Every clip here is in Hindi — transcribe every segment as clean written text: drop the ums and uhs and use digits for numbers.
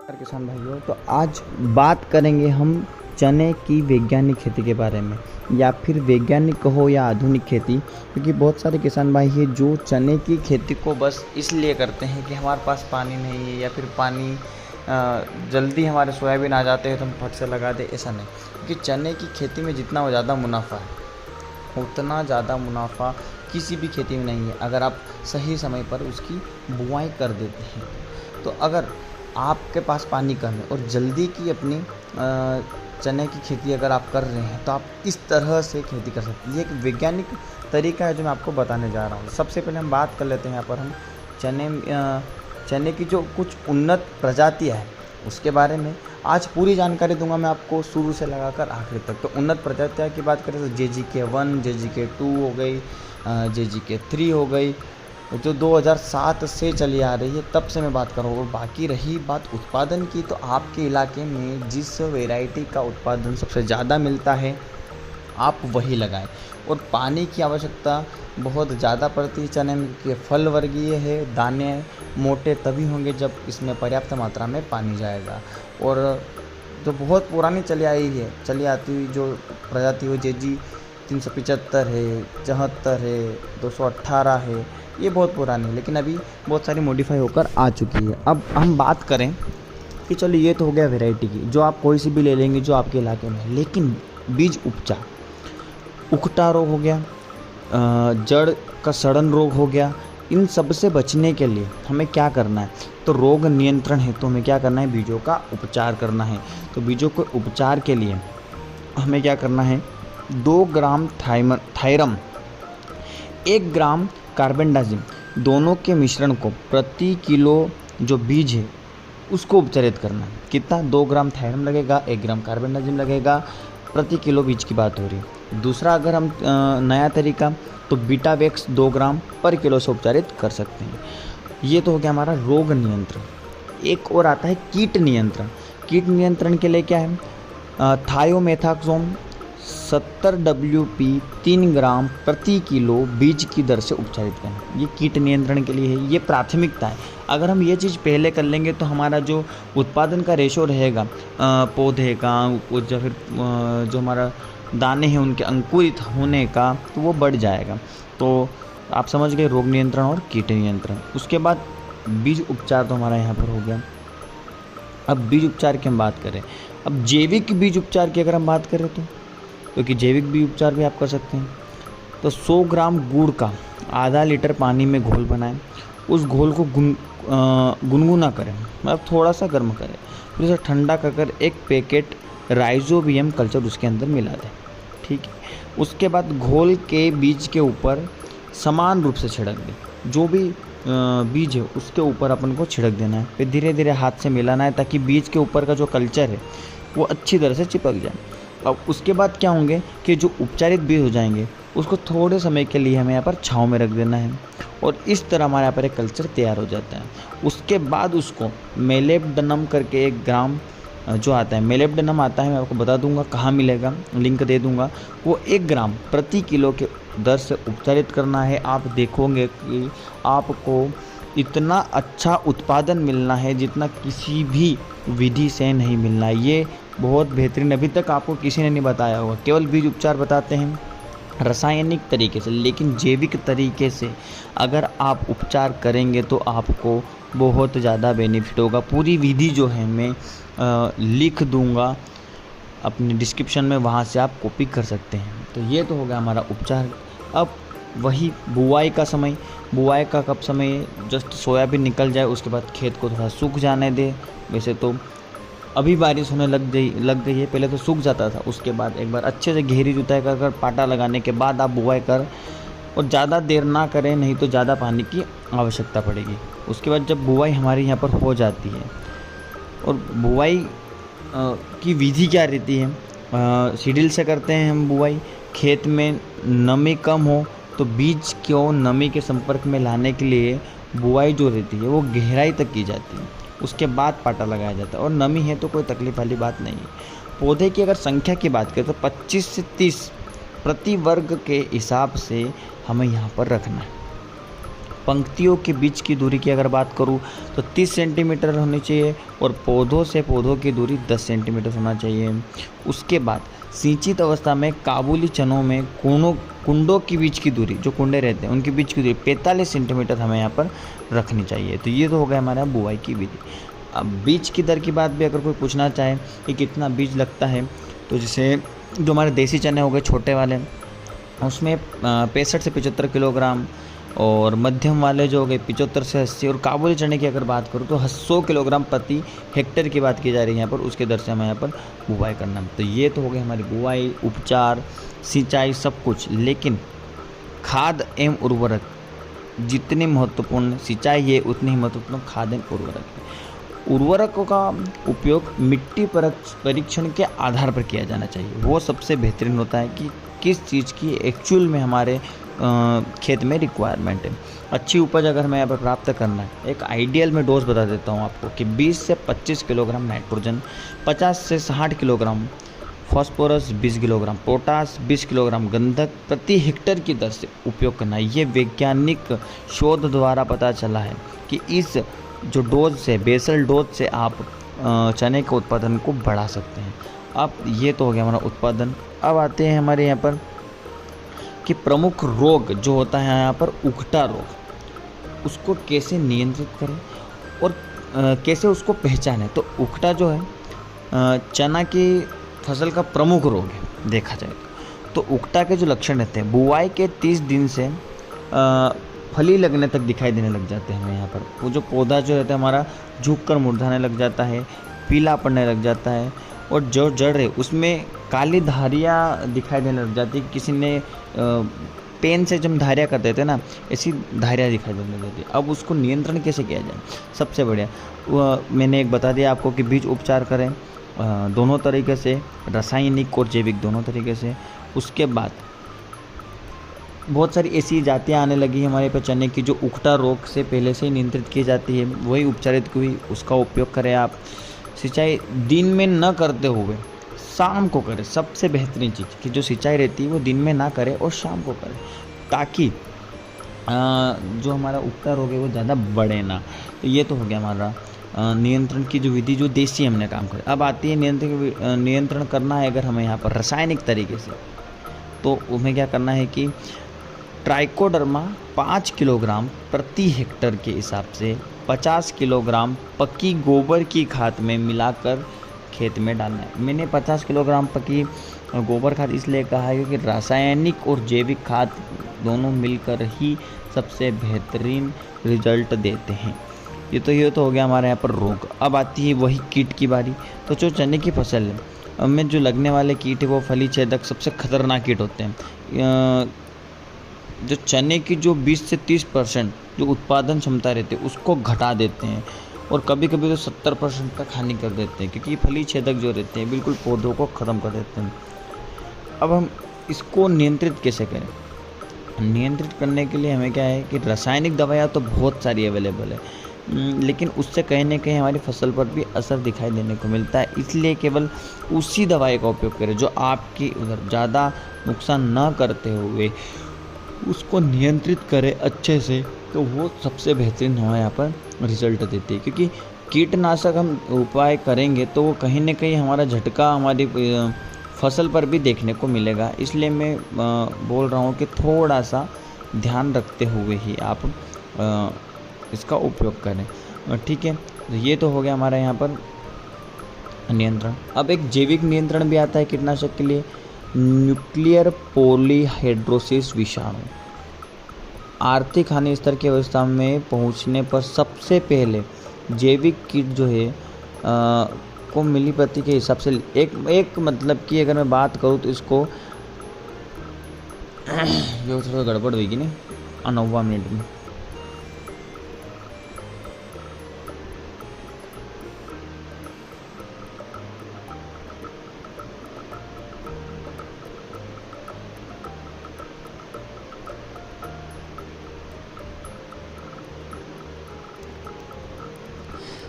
नमस्कार किसान भाइयों। तो आज बात करेंगे हम चने की वैज्ञानिक खेती के बारे में, या फिर वैज्ञानिक कहो या आधुनिक खेती। क्योंकि बहुत सारे किसान भाई हैं जो चने की खेती को बस इसलिए करते हैं कि हमारे पास पानी नहीं है, या फिर पानी जल्दी हमारे सोयाबीन आ जाते हैं तो हम फट से लगा दें। ऐसा नहीं, क्योंकि चने की खेती में जितना ज़्यादा मुनाफा है उतना ज़्यादा मुनाफा किसी भी खेती में नहीं है, अगर आप सही समय पर उसकी बुआई कर देते हैं। तो अगर आपके पास पानी कम है और जल्दी की अपनी चने की खेती अगर आप कर रहे हैं तो आप इस तरह से खेती कर सकते हैं। ये एक वैज्ञानिक तरीका है जो मैं आपको बताने जा रहा हूँ। सबसे पहले हम बात कर लेते हैं यहाँ पर हम चने की जो कुछ उन्नत प्रजातियाँ हैं उसके बारे में आज पूरी जानकारी दूंगा मैं आपको, शुरू से लगाकर आखिर तक। तो उन्नत प्रजातियाँ की बात करें तो JGK1, JGK2 हो गई, JGK3 हो गई, जो 2007 से चली आ रही है तब से मैं बात कर रहा हूँ। और बाकी रही बात उत्पादन की, तो आपके इलाके में जिस वैरायटी का उत्पादन सबसे ज़्यादा मिलता है आप वही लगाएं। और पानी की आवश्यकता बहुत ज़्यादा पड़ती है चने में, क्योंकि फल वर्गीय है, दाने मोटे तभी होंगे जब इसमें पर्याप्त मात्रा में पानी जाएगा। और जो बहुत पुरानी चली आती हुई जो प्रजाति हो, JG 375 है, 74 है, 218 है, ये बहुत पुरानी है, लेकिन अभी बहुत सारी मॉडिफाई होकर आ चुकी है। अब हम बात करें कि चलो ये तो हो गया वैरायटी की, जो आप कोई सी भी ले लेंगे जो आपके इलाके में है। लेकिन बीज उपचार, उकटा रोग हो गया, जड़ का सड़न रोग हो गया, इन सब से बचने के लिए हमें क्या करना है? तो रोग नियंत्रण है तो हमें क्या करना है? बीजों का उपचार करना है। तो बीजों के उपचार के लिए हमें क्या करना है? 2 ग्राम थायरम, 1 ग्राम कार्बेंडाजिम, दोनों के मिश्रण को प्रति किलो जो बीज है उसको उपचारित करना है। कितना? 2 ग्राम थायरम लगेगा, 1 ग्राम कार्बेंडाजिम लगेगा, प्रति किलो बीज की बात हो रही है। दूसरा अगर हम नया तरीका, तो बीटावेक्स 2 ग्राम पर किलो से उपचारित कर सकते हैं। ये तो हो गया हमारा रोग नियंत्रण। एक और आता है कीट नियंत्रण। कीट नियंत्रण के लिए क्या है? थायोमेथाक्सोम 70 WP 3 ग्राम प्रति किलो बीज की दर से उपचारित करना, ये कीट नियंत्रण के लिए है। ये प्राथमिकता है। अगर हम ये चीज़ पहले कर लेंगे तो हमारा जो उत्पादन का रेशो रहेगा पौधे का, या फिर जो हमारा दाने हैं उनके अंकुरित होने का, तो वो बढ़ जाएगा। तो आप समझ गए रोग नियंत्रण और कीट नियंत्रण। उसके बाद बीज उपचार तो हमारा यहाँ पर हो गया। अब बीज उपचार की हम बात करें, अब जैविक बीज उपचार की अगर हम बात करें तो क्योंकि जैविक बीज उपचार भी आप कर सकते हैं। तो 100 ग्राम गुड़ का आधा लीटर पानी में घोल बनाएं, उस घोल को गुनगुना करें, मतलब थोड़ा सा गर्म करें, फिर उसे ठंडा कर 1 पैकेट राइजोबियम कल्चर उसके अंदर मिला दें। ठीक है। उसके बाद घोल के बीज के ऊपर समान रूप से छिड़क दें। जो भी बीज है उसके ऊपर अपन को छिड़क देना है, फिर धीरे धीरे हाथ से मिलाना है ताकि बीज के ऊपर का जो कल्चर है वो अच्छी तरह से चिपक जाए। अब उसके बाद क्या होंगे कि जो उपचारित बीज हो जाएंगे उसको थोड़े समय के लिए हमें यहाँ पर छाँव में रख देना है, और इस तरह हमारे यहाँ पर एक कल्चर तैयार हो जाता है। उसके बाद उसको मेलेबडनम करके 1 ग्राम जो आता है, मेलेबडनम आता है, मैं आपको बता दूंगा कहाँ मिलेगा, लिंक दे दूंगा। वो 1 ग्राम प्रति किलो के दर से उपचारित करना है। आप देखोगे कि आपको इतना अच्छा उत्पादन मिलना है जितना किसी भी विधि से नहीं मिलना है। ये बहुत बेहतरीन, अभी तक आपको किसी ने नहीं बताया होगा। केवल बीज उपचार बताते हैं रासायनिक तरीके से, लेकिन जैविक तरीके से अगर आप उपचार करेंगे तो आपको बहुत ज़्यादा बेनिफिट होगा। पूरी विधि जो है मैं लिख दूंगा अपने डिस्क्रिप्शन में, वहाँ से आप कॉपी कर सकते हैं। तो ये तो हो गया हमारा उपचार। अब वही बुआई का समय, बुआई का कब समय? जस्ट सोयाबीन निकल जाए उसके बाद खेत को थोड़ा सूख जाने दे। वैसे तो अभी बारिश होने लग गई है, पहले तो सूख जाता था। उसके बाद एक बार अच्छे से गहरी जुताई कर पाटा लगाने के बाद आप बुआई कर, और ज़्यादा देर ना करें, नहीं तो ज़्यादा पानी की आवश्यकता पड़ेगी। उसके बाद जब बुआई हमारी यहाँ पर हो जाती है, और बुआई की विधि क्या रहती है? सीडील से करते हैं हम बुआई। खेत में नमी कम हो तो बीज को नमी के संपर्क में लाने के लिए बुआई जो रहती है वो गहराई तक की जाती है। उसके बाद पाटा लगाया जाता है, और नमी है तो कोई तकलीफ वाली बात नहीं है। पौधे की अगर संख्या की बात करें तो 25 से 30 प्रति वर्ग के हिसाब से हमें यहाँ पर रखना है। पंक्तियों के बीच की दूरी की अगर बात करूँ तो 30 सेंटीमीटर होनी चाहिए और पौधों से पौधों की दूरी 10 सेंटीमीटर होना चाहिए। उसके बाद सिंचित अवस्था में काबुली चनों में कुंडों के बीच की दूरी, जो कुंडे रहते हैं उनके बीच की दूरी 45 सेंटीमीटर हमें यहाँ पर रखनी चाहिए। तो ये तो हो गया हमारा बुआई की विधि। अब बीज की दर की बात भी अगर कोई पूछना चाहे कि कितना बीज लगता है, तो जैसे जो हमारे देसी चने हो गए छोटे वाले, उसमें 65 से 75 किलोग्राम, और मध्यम वाले जो हो गए 75 से 80, और काबुली चने की अगर बात करूँ तो 100 किलोग्राम प्रति हेक्टेयर की बात की जा रही है यहाँ पर। उसके दर से हमें यहाँ पर बुवाई करना है। तो ये तो हो गई हमारी बुवाई, उपचार, सिंचाई, सब कुछ। लेकिन खाद एवं उर्वरक जितने महत्वपूर्ण सिंचाई है उतनी ही महत्वपूर्ण खाद एवं उर्वरक है। उर्वरकों का उपयोग मिट्टी परीक्षण के आधार पर किया जाना चाहिए। वो सबसे बेहतरीन होता है कि किस चीज़ की एक्चुअल में हमारे खेत में रिक्वायरमेंट है। अच्छी उपज अगर हमें यहाँ पर प्राप्त करना है, एक आइडियल में डोज बता देता हूँ आपको कि 20 से 25 किलोग्राम नाइट्रोजन, 50 से 60 kilogram phosphorus, 20 kilogram potash, 20 kilogram गंधक प्रति हेक्टेयर की दर से उपयोग करना है। ये वैज्ञानिक शोध द्वारा पता चला है कि इस जो डोज से, बेसल डोज से आप चने के उत्पादन को बढ़ा सकते हैं। अब ये तो हो गया हमारा उत्पादन। अब आते हैं हमारे यहाँ पर कि प्रमुख रोग जो होता है यहाँ पर उकठा रोग, उसको कैसे नियंत्रित करें और कैसे उसको पहचानें। तो उकठा जो है चना की फसल का प्रमुख रोग है देखा जाए तो। उकठा के जो लक्षण रहते हैं, बुआई के 30 दिन से फली लगने तक दिखाई देने लग जाते हैं हमें यहाँ पर। वो जो पौधा जो रहता है हमारा झुक कर मुरझाने लग जाता है, पीला पड़ने लग जाता है, और जो जड़ है उसमें काली धारियाँ दिखाई देने लग जाती है। किसी ने पेन से जब धारियाँ कर देते हैं ना, ऐसी धारियाँ दिखाई देने लग जाती है। अब उसको नियंत्रण कैसे किया जाए? सबसे बढ़िया मैंने एक बता दिया आपको कि बीज उपचार करें दोनों तरीके से, रासायनिक और जैविक दोनों तरीके से। उसके बाद बहुत सारी ऐसी जातियाँ आने लगी है हमारे पे चने की जो उकठा रोग से पहले से ही नियंत्रित की जाती है, वही उपचारित हुई, उसका उपयोग करें आप। सिंचाई दिन में न करते हुए शाम को करें। सबसे बेहतरीन चीज़ कि जो सिंचाई रहती है वो दिन में ना करें और शाम को करें, ताकि जो हमारा उकठा रोग है वो ज़्यादा बढ़े ना। तो ये तो हो गया हमारा नियंत्रण की जो विधि, जो देसी हमने काम करे। अब आती है नियंत्रण करना है अगर हमें यहाँ पर रासायनिक तरीके से, तो उन्हें क्या करना है कि ट्राइकोडर्मा 5 किलोग्राम प्रति हेक्टेयर के हिसाब से 50 किलोग्राम पक्की गोबर की खाद में मिलाकर खेत में डालना है। मैंने 50 किलोग्राम पक्की गोबर खाद इसलिए कहा है क्योंकि रासायनिक और जैविक खाद दोनों मिलकर ही सबसे बेहतरीन रिजल्ट देते हैं। ये तो हो गया हमारे यहाँ पर रोग। अब आती है वही कीट की बारी। तो जो चने की फसल है में जो लगने वाले कीट है वो फली छेदक सबसे खतरनाक कीट होते हैं। जो चने की जो 20 से 30% जो उत्पादन क्षमता रहती है उसको घटा देते हैं, और कभी कभी तो 70% तक हानि कर देते हैं, क्योंकि फली छेदक जो रहते हैं बिल्कुल पौधों को ख़त्म कर देते हैं। अब हम इसको नियंत्रित कैसे करें? नियंत्रित करने के लिए हमें क्या है कि रासायनिक दवाइयाँ तो बहुत सारी अवेलेबल है, लेकिन उससे कहीं ना कहीं हमारी फसल पर भी असर दिखाई देने को मिलता है। इसलिए केवल उसी दवाई का उपयोग करें जो आपकी उधर ज़्यादा नुकसान न करते हुए उसको नियंत्रित करें अच्छे से, तो वो सबसे बेहतरीन हमारे यहाँ पर रिजल्ट देती है। क्योंकि कीटनाशक हम उपाय करेंगे तो वो कहीं ना कहीं हमारा झटका हमारी फसल पर भी देखने को मिलेगा। इसलिए मैं बोल रहा हूँ कि थोड़ा सा ध्यान रखते हुए ही आप इसका उपयोग करें, ठीक है। ये तो हो गया हमारा यहाँ पर नियंत्रण। अब एक जैविक नियंत्रण भी आता है कीटनाशक के लिए, न्यूक्लियर पॉलीहाइड्रोसिस विषाणु। आर्थिक हानि स्तर की अवस्था में पहुंचने पर सबसे पहले जैविक कीट जो है को मिलीपति के हिसाब से एक मतलब कि अगर मैं बात करूँ तो इसको जो थोड़ा गड़बड़ होगी ना 9 मिनट में।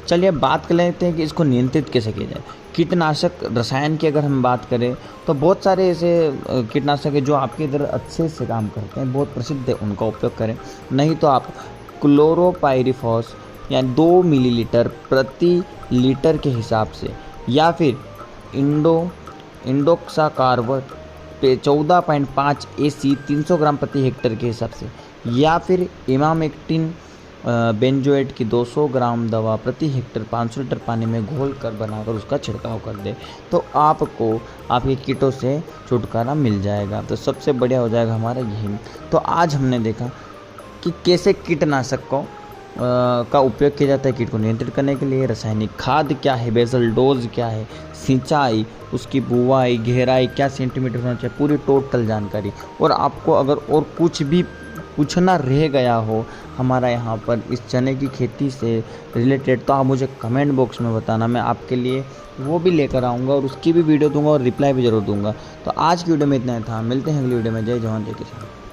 चलिए अब बात कर लेते हैं कि इसको नियंत्रित कैसे किया जाए। कीटनाशक रसायन की अगर हम बात करें तो बहुत सारे ऐसे कीटनाशक है जो आपके इधर अच्छे से काम करते हैं, बहुत प्रसिद्ध है, उनका उपयोग करें। नहीं तो आप क्लोरोपाइरिफॉस या 2 मिलीलीटर प्रति लीटर के हिसाब से, या फिर इंडोक्साकार्बट 14.5 AC 300 ग्राम प्रति हेक्टेयर के हिसाब से, या फिर इमामेक्टिन बेंजोएट की 200 ग्राम दवा प्रति हेक्टेयर 500 लीटर पानी में घोल कर बनाकर उसका छिड़काव कर दे, तो आपको आपके कीटों से छुटकारा मिल जाएगा। तो सबसे बढ़िया हो जाएगा हमारा यही। तो आज हमने देखा कि कैसे कीटनाशक का उपयोग किया जाता है कीट को नियंत्रित करने के लिए, रासायनिक खाद क्या है, बेसल डोज क्या है, सिंचाई, उसकी बुवाई, गहराई क्या सेंटीमीटर होना चाहिए, पूरी टोटल जानकारी। और आपको अगर और कुछ भी पूछना रह गया हो हमारा यहाँ पर इस चने की खेती से रिलेटेड, तो आप मुझे कमेंट बॉक्स में बताना, मैं आपके लिए वो भी लेकर आऊँगा और उसकी भी वीडियो दूंगा और रिप्लाई भी ज़रूर दूंगा। तो आज की वीडियो में इतना ही था, मिलते हैं अगली वीडियो में। जय जवान जय किसान।